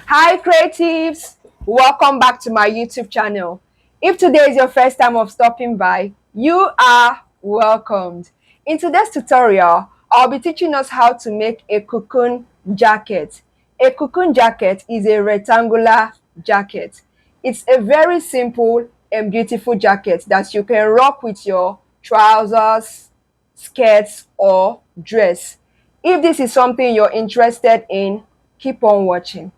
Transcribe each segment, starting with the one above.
Hi creatives, welcome back to my YouTube channel. If today is your first time of stopping by, you are welcomed. In today's tutorial, I'll be teaching us how to make a cocoon jacket. A cocoon jacket is a rectangular jacket. It's a very simple and beautiful jacket that you can rock with your trousers, skirts, or dress. If this is something you're interested in, keep on watching.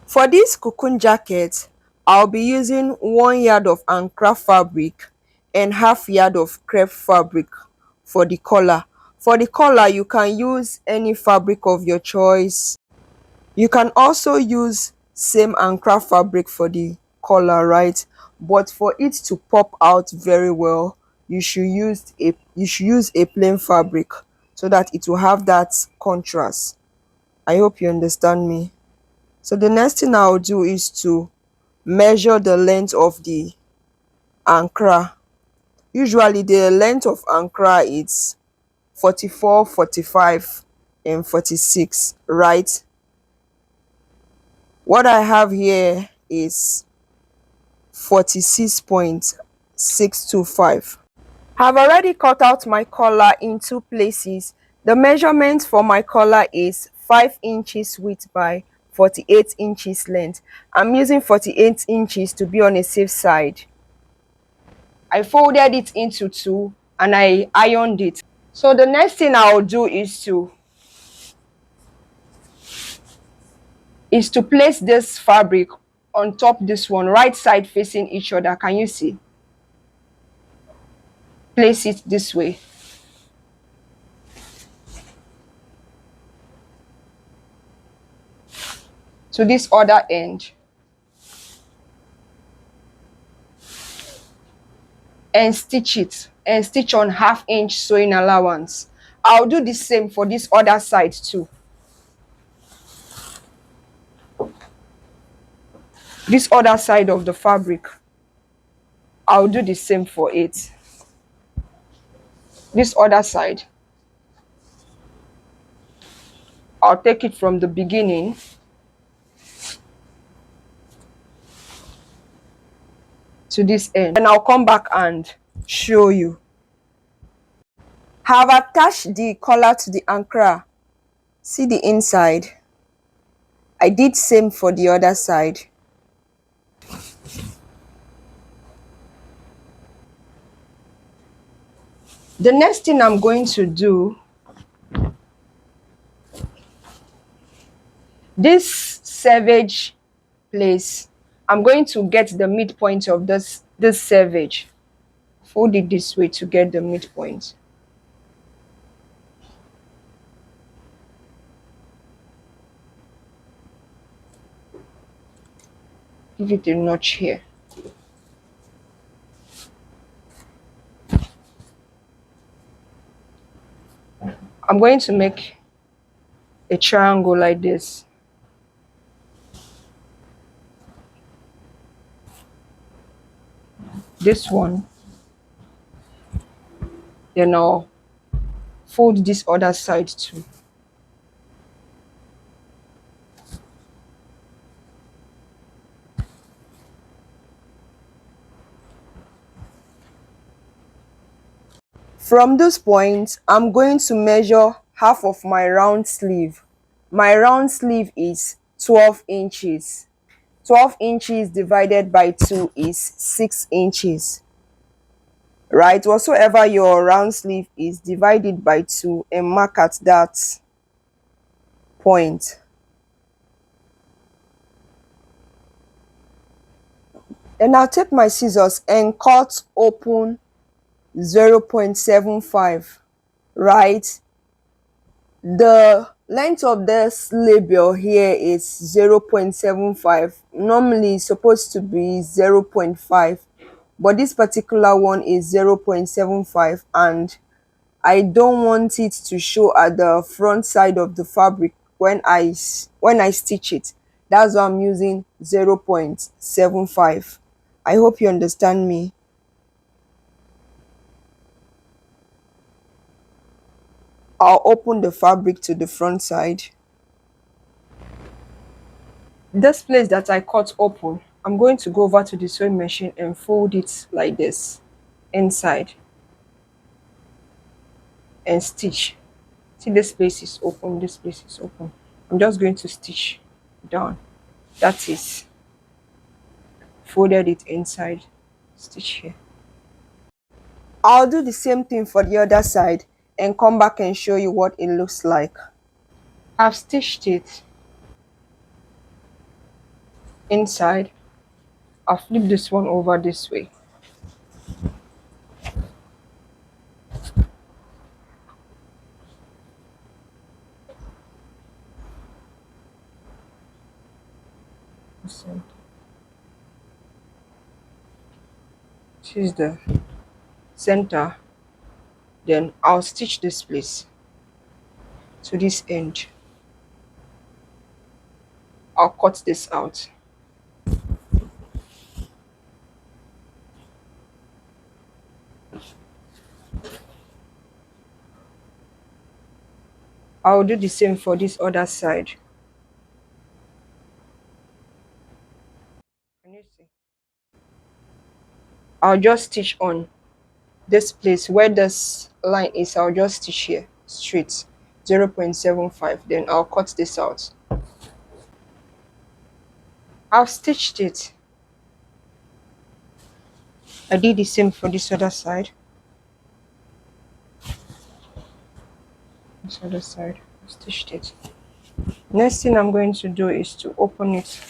For this cocoon jacket, I'll be using 1 yard of ankara fabric and half yard of crepe fabric for the collar. For the collar, you can use any fabric of your choice. You can also use same ankara fabric for the collar, right? But for it to pop out very well, you should use a plain fabric so that it will have that contrast. I hope you understand me. So the next thing I'll do is to measure the length of the ankara. Usually the length of ankara is 44, 45 and 46, right? What I have here is 46.625. I've already cut out my collar in two places. The measurement for my collar is 5 inches width by 48 inches length. I'm using 48 inches to be on a safe side. I folded it into two and I ironed it. So the next thing I'll do is to place this fabric on top this one, right side facing each other. Can you see? Place it this way. To this other end. And stitch it, and stitch on 1/2 inch sewing allowance. I'll do the same for this other side too. This other side of the fabric, I'll do the same for it. This other side, I'll take it from the beginning to this end, and I'll come back and show you. Have attached the collar to the ankara. See the inside. I did same for the other side. The next thing I'm going to do, this servage place, I'm going to get the midpoint of this servage. Fold it this way to get the midpoint. Give it a notch here. I'm going to make a triangle like this. This one. Then I'll fold this other side too. From this point, I'm going to measure half of my round sleeve. My round sleeve is 12 inches. 12 inches divided by 2 is 6 inches. Right? Whatsoever your round sleeve is, divide it by 2 and mark at that point. Then I'll take my scissors and cut open 0.75, right? The length of this label here is 0.75. Normally it's supposed to be 0.5, but this particular one is 0.75, and I don't want it to show at the front side of the fabric when I stitch it. That's why I'm using 0.75. I hope you understand me. I'll open the fabric to the front side. This place that I cut open, I'm going to go over to the sewing machine and fold it like this inside and stitch. See, this place is open, this place is open. I'm just going to stitch down. That is folded it inside, stitch here. I'll do the same thing for the other side and come back and show you what it looks like. I've stitched it inside. I'll flip this one over this way. This is the center. Then I'll stitch this place to this end. I'll cut this out. I'll do the same for this other side. Can you see? I'll just stitch on this place where this line is. I'll just stitch here straight 0.75. Then I'll cut this out. I've stitched it. I did the same for this other side. This other side, I stitched it. Next thing I'm going to do is to open it.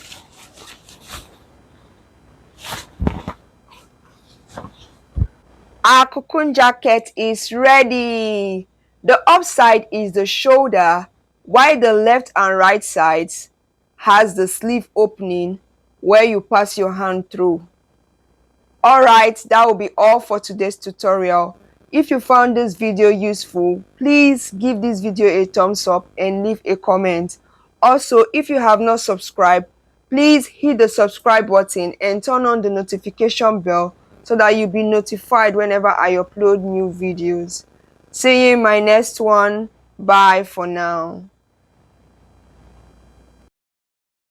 Our cocoon jacket is ready. The upside is the shoulder, while the left and right sides has the sleeve opening where you pass your hand through. Alright, that will be all for today's tutorial. If you found this video useful, please give this video a thumbs up and leave a comment. Also, if you have not subscribed, please hit the subscribe button and turn on the notification bell so that you'll be notified whenever I upload new videos. See you in my next one. Bye for now.